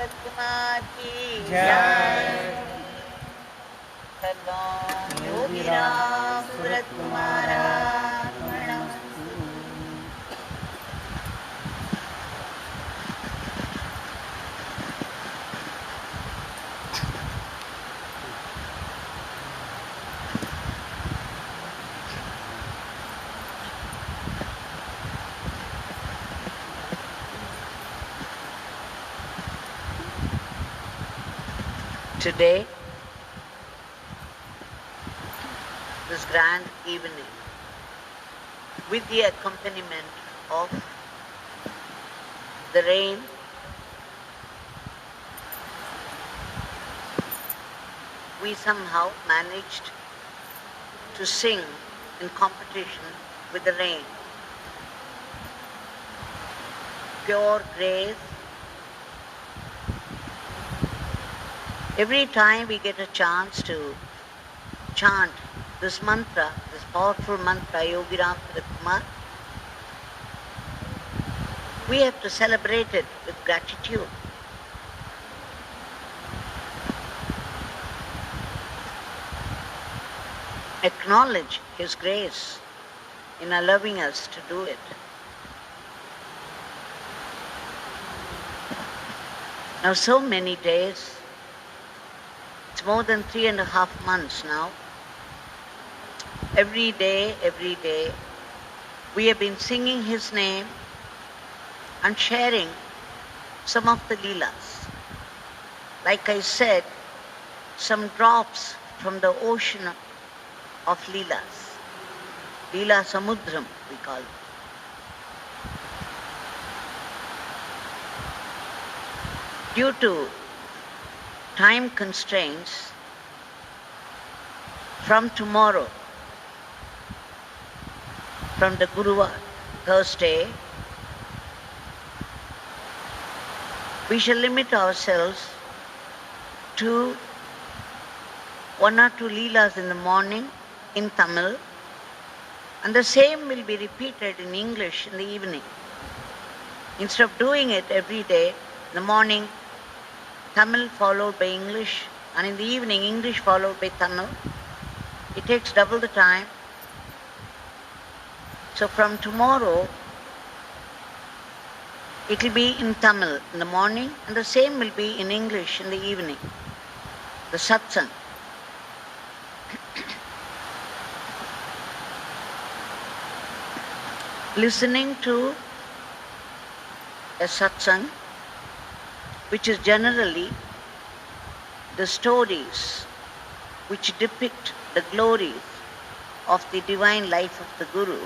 Ramsuratkumar ki Jai. Bhagwan Yogi Ramsuratkumar Ashram. Today, this grand evening, with the accompaniment of the rain, we somehow managed to sing in competition with the rain. Pure grace. Every time we get a chance to chant this mantra, this powerful mantra, Yogi Ramsuratkumar, we have to celebrate it with gratitude. Acknowledge His grace in allowing us to do it. Now, so many days, it's more than 3.5 months now. Every day, we have been singing His name and sharing some of the Leelas. Like I said, some drops from the ocean of Leelas. Leela Samudram, we call it. Due to time constraints, from tomorrow, from the Guruvar, Thursday, we shall limit ourselves to 1 or 2 Leelas in the morning in Tamil, and the same will be repeated in English in the evening. Instead of doing it every day, in the morning Tamil followed by English, and in the evening English followed by Tamil, it takes double the time. So from tomorrow, it will be in Tamil in the morning, and the same will be in English in the evening, the Satsang. Listening to a Satsang, which is generally the stories which depict the glories of the divine life of the Guru,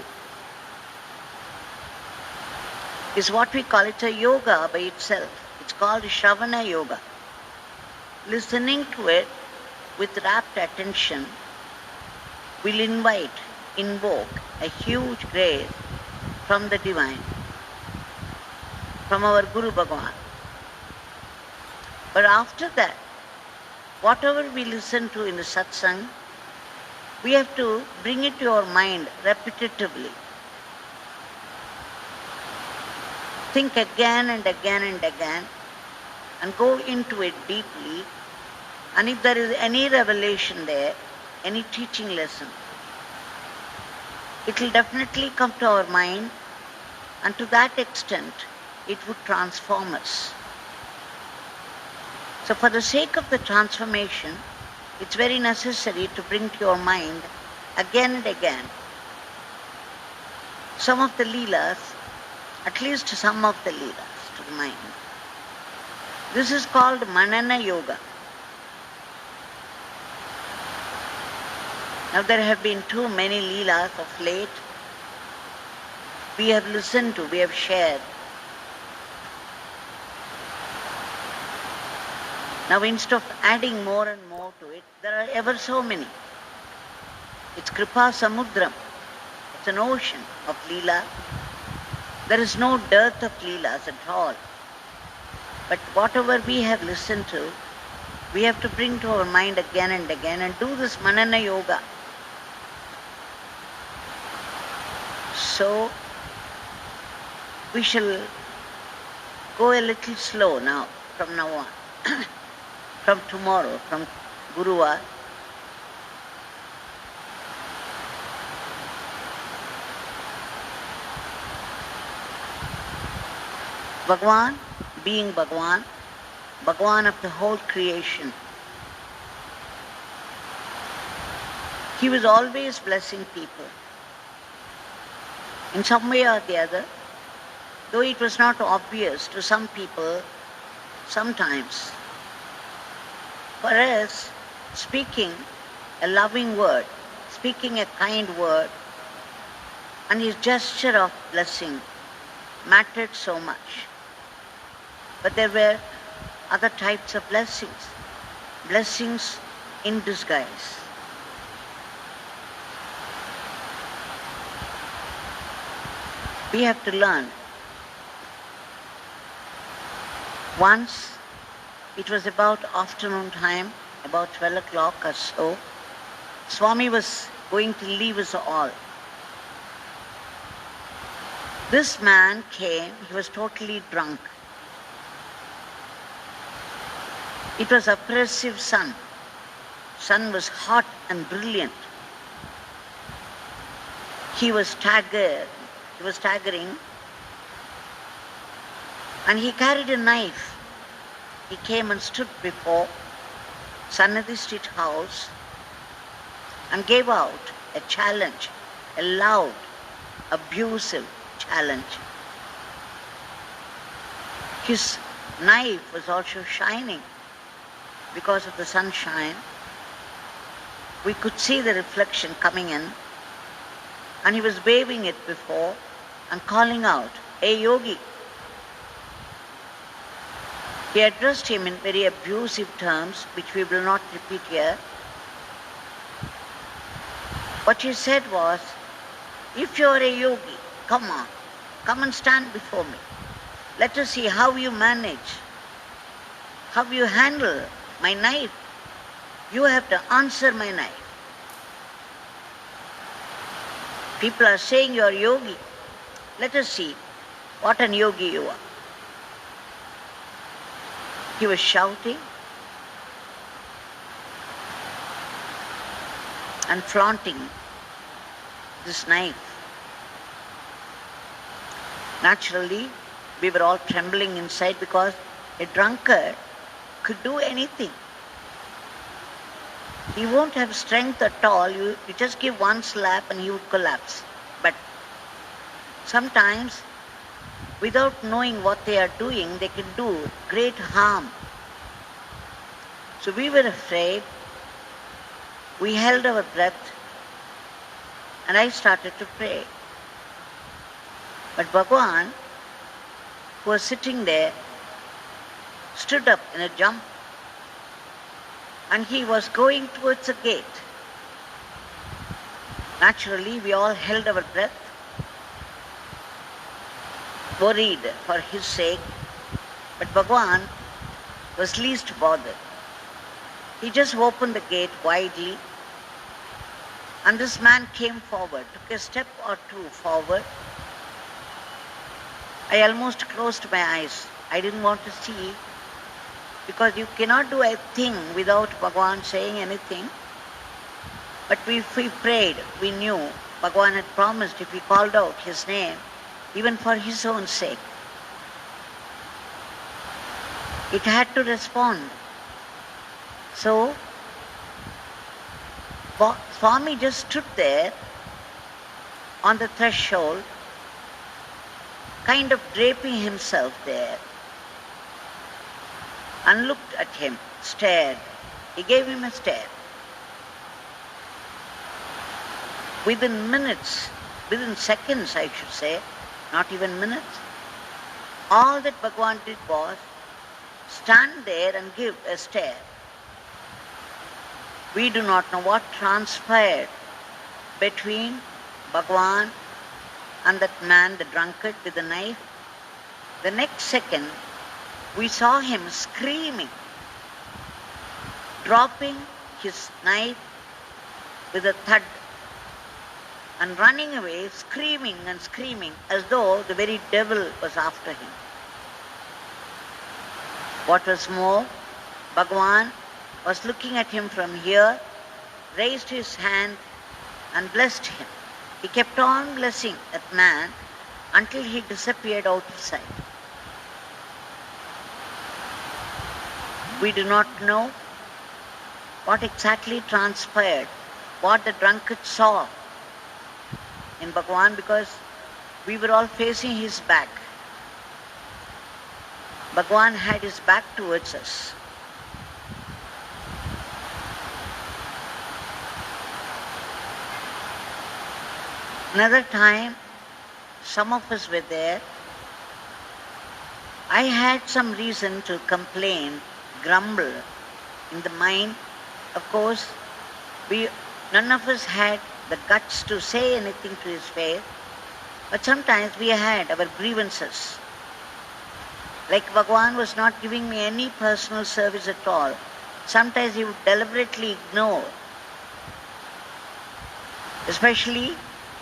is what we call it a yoga by itself. It's called Shravana Yoga. Listening to it with rapt attention will invoke a huge grace from the divine, from our Guru Bhagavan. But after that, whatever we listen to in the Satsang, we have to bring it to our mind repetitively. Think again and again and again, and go into it deeply. And if there is any revelation there, any teaching lesson, it will definitely come to our mind, and to that extent, it would transform us. So for the sake of the transformation, it's very necessary to bring to your mind again and again some of the Leelas, at least some of the Leelas to the mind. This is called Manana Yoga. Now there have been too many Leelas of late. We have listened to, we have shared. Now instead of adding more and more to it, there are ever so many. It's Kripa Samudram. It's an ocean of Leela. There is no dearth of Leelas at all. But whatever we have listened to, we have to bring to our mind again and again and do this Manana Yoga. So, we shall go a little slow now. from now on, from tomorrow, from Guruvar. Bhagwan, being Bhagwan, Bhagwan of the whole creation, he was always blessing people in some way or the other, though it was not obvious to some people sometimes. For us, speaking a loving word, speaking a kind word, and his gesture of blessing mattered so much. But there were other types of blessings, blessings in disguise. We have to learn. Once, it was about afternoon time, about 12 o'clock or so, Swami was going to leave us all. This man came, he was totally drunk. It was oppressive sun. Sun was hot and brilliant. He was staggering, and he carried a knife. He came and stood before Sannadhi Street House and gave out a challenge, a loud, abusive challenge. His knife was also shining because of the sunshine. We could see the reflection coming in, and he was waving it before and calling out, "Hey Yogi." He addressed him in very abusive terms, which we will not repeat here. What he said was, "If you are a yogi, come on, come and stand before me. Let us see how you manage, how you handle my knife. You have to answer my knife. People are saying you are yogi. Let us see what an yogi you are." He was shouting and flaunting this knife. Naturally, we were all trembling inside because a drunkard could do anything. He won't have strength at all. You just give one slap and he would collapse. But sometimes, without knowing what they are doing, they can do great harm. So we were afraid. We held our breath, and I started to pray. But Bhagwan, who was sitting there, stood up in a jump, and he was going towards the gate. Naturally, we all held our breath, worried for his sake, but Bhagwan was least bothered. He just opened the gate widely, and this man came forward, took a step or two forward. I almost closed my eyes. I didn't want to see, because you cannot do a thing without Bhagwan saying anything. But if we prayed, we knew Bhagwan had promised if we called out his name, even for his own sake, it had to respond. So, Swami just stood there on the threshold, kind of draping himself there, and looked at him, stared. He gave him a stare. Within minutes, within seconds I should say, not even minutes, all that Bhagwan did was stand there and give a stare. We do not know what transpired between Bhagwan and that man, the drunkard with the knife. The next second, we saw him screaming, dropping his knife with a thud, and running away, screaming and screaming as though the very devil was after him. What was more, Bhagavan was looking at him from here, raised his hand and blessed him. He kept on blessing that man until he disappeared out of sight. We do not know what exactly transpired, what the drunkard saw in Bhagavan, because we were all facing his back. Bhagavan had his back towards us. Another time, some of us were there. I had some reason to complain, grumble in the mind. Of course, none of us had the guts to say anything to his face, but sometimes we had our grievances. Like Bhagavan was not giving me any personal service at all. Sometimes he would deliberately ignore, especially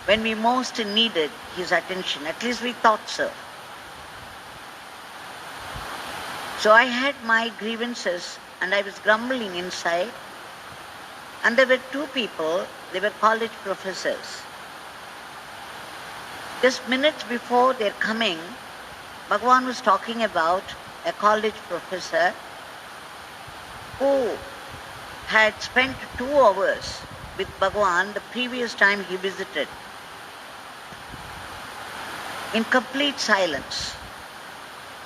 when we most needed his attention. At least we thought so. So I had my grievances and I was grumbling inside. And there were two people, they were college professors. Just minutes before their coming, Bhagavan was talking about a college professor who had spent 2 hours with Bhagavan the previous time he visited, in complete silence.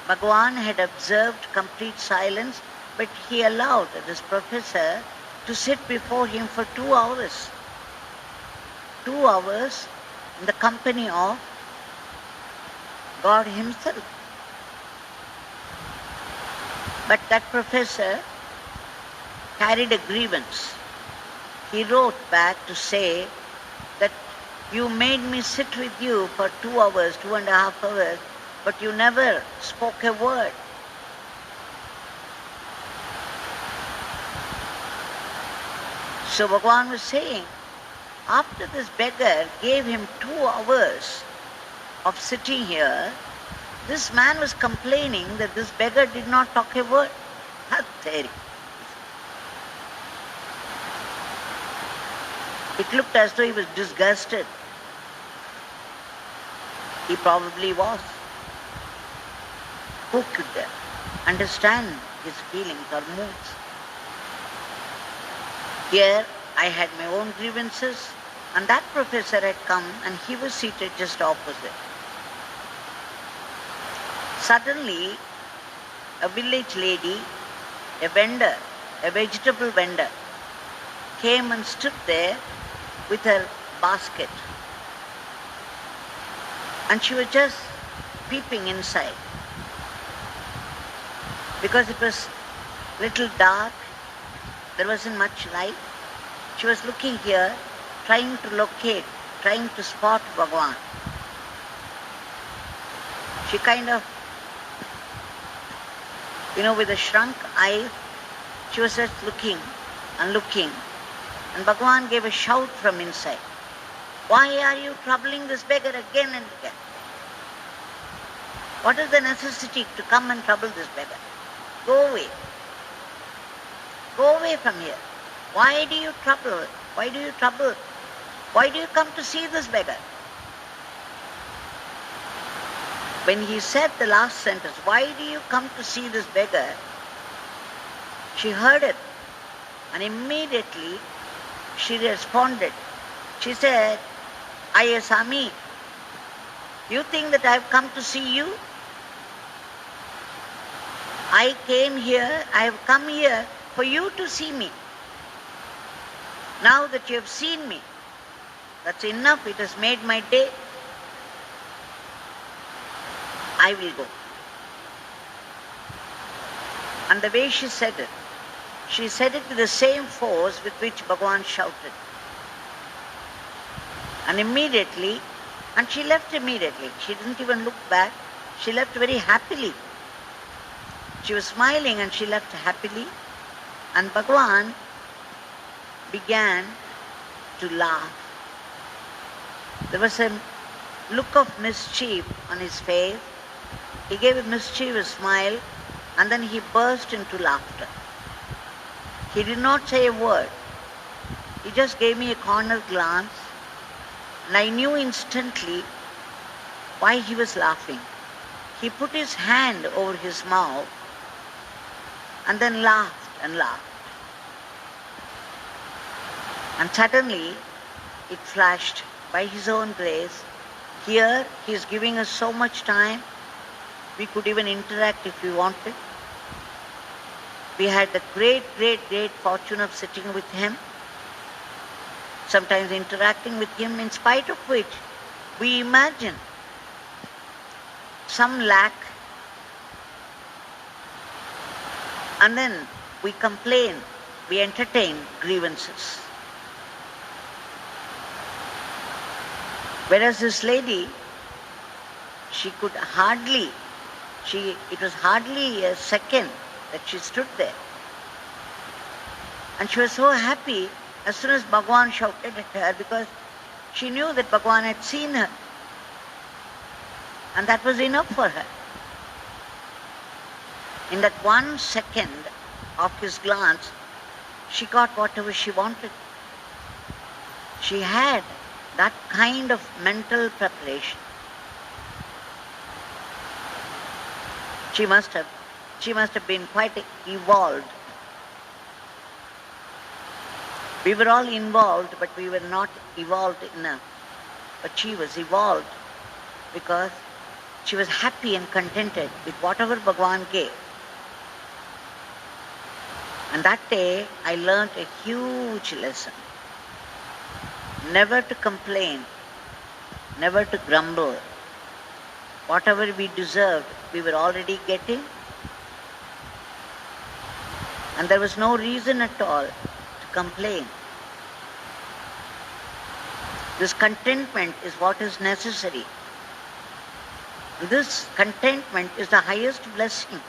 Bhagavan had observed complete silence, but he allowed this professor to sit before him for 2 hours. 2 hours in the company of God himself. But that professor carried a grievance. He wrote back to say that you made me sit with you for 2 hours, 2.5 hours, but you never spoke a word. So Bhagavan was saying, after this beggar gave him 2 hours of sitting here, this man was complaining that this beggar did not talk a word. It looked as though he was disgusted. He probably was. Who could understand his feelings or moods? Here I had my own grievances, and that professor had come and he was seated just opposite. Suddenly, a village lady, a vendor, a vegetable vendor, came and stood there with her basket. And she was just peeping inside. Because it was little dark, there wasn't much light. She was looking here, trying to locate, trying to spot Bhagavan. She kind of, with a shrunk eye, she was just looking and looking. And Bhagavan gave a shout from inside. Why are you troubling this beggar again and again? What is the necessity to come and trouble this beggar? Go away. Go away from here. Why do you trouble? Why do you trouble? Why do you come to see this beggar? When he said the last sentence, why do you come to see this beggar? She heard it and immediately she responded. She said, Ayasami, you think that I have come to see you? I have come here for you to see me. Now that you have seen me, that's enough, it has made my day. I will go. And the way she said it with the same force with which Bhagavan shouted. And immediately, and she left immediately. She didn't even look back. She left very happily. She was smiling and she left happily. And Bhagavan began to laugh. There was a look of mischief on his face. He gave a mischievous smile And then he burst into laughter. He did not say a word. He just gave me a corner glance, and I knew instantly why he was laughing. He put his hand over his mouth and then laughed and laughed. And suddenly it flashed, by his own grace, here he is giving us so much time, we could even interact if we wanted. We had the great fortune of sitting with him, sometimes interacting with him, in spite of which we imagine some lack, and then we complain, we entertain grievances. Whereas this lady, it was hardly a second that she stood there. And she was so happy as soon as Bhagwan shouted at her, because she knew that Bhagwan had seen her. And that was enough for her. In that 1 second of his glance, she got whatever she wanted. She had that kind of mental preparation. She must have been quite evolved. We were all involved, but we were not evolved enough. But she was evolved because she was happy and contented with whatever Bhagwan gave. And that day I learnt a huge lesson. Never to complain, never to grumble. Whatever we deserved, we were already getting. And there was no reason at all to complain. This contentment is what is necessary. This contentment is the highest blessing.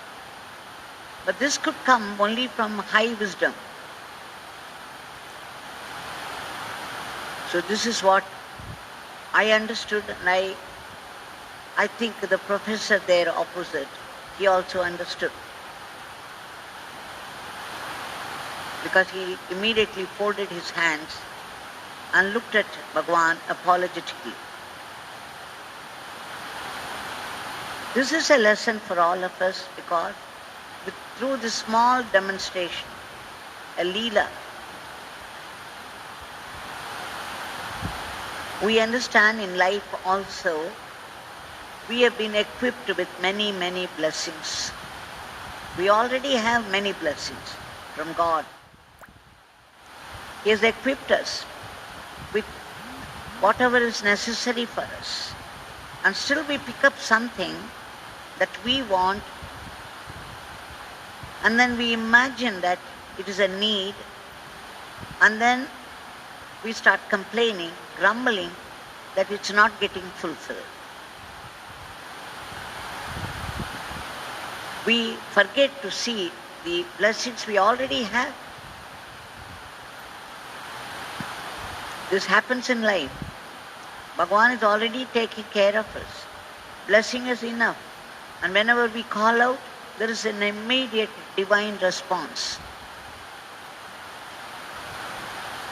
But this could come only from high wisdom. So this is what I understood, and I think the professor there opposite, he also understood. Because he immediately folded his hands and looked at Bhagwan apologetically. This is a lesson for all of us, because through this small demonstration, a Leela, we understand in life also we have been equipped with many blessings. We already have many blessings from God. He has equipped us with whatever is necessary for us. And still we pick up something that we want, and then we imagine that it is a need, and then we start complaining, grumbling that it's not getting fulfilled. We forget to see the blessings we already have. This happens in life. Bhagwan is already taking care of us. Blessing is enough. And whenever we call out, there is an immediate divine response.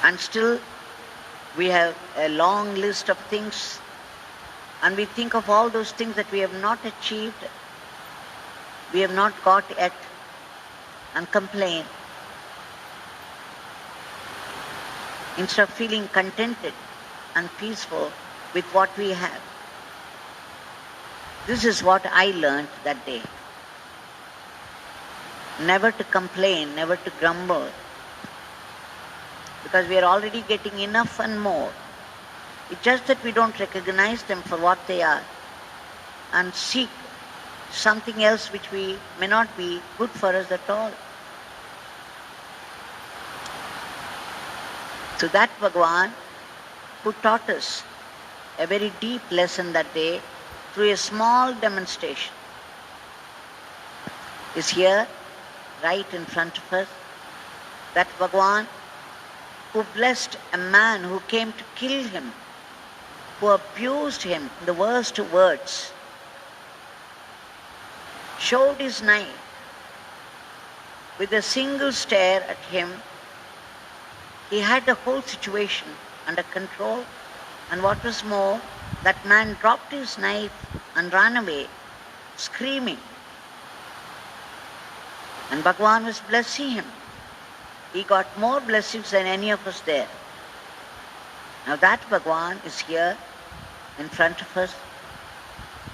And still, we have a long list of things, and we think of all those things that we have not achieved, we have not got yet, and complain, instead of feeling contented and peaceful with what we have. This is what I learned that day. Never to complain, never to grumble, because we are already getting enough and more. It's just that we don't recognize them for what they are and seek something else which may not be good for us at all. So that Bhagwan, who taught us a very deep lesson that day through a small demonstration, is here, right in front of us. That Bhagwan who blessed a man who came to kill him, who abused him in the worst words, showed his knife with a single stare at him, he had the whole situation under control, and what was more, that man dropped his knife and ran away, screaming. And Bhagwan was blessing him. He got more blessings than any of us there. Now that Bhagwan is here in front of us.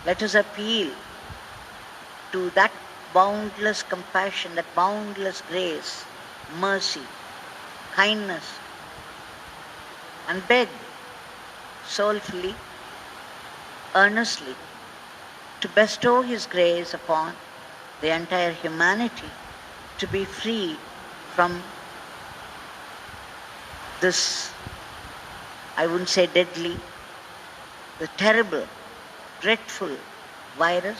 Let us appeal to that boundless compassion, that boundless grace, mercy, kindness, and beg soulfully, earnestly, to bestow His grace upon the entire humanity to be free from this, I wouldn't say deadly, the terrible, dreadful virus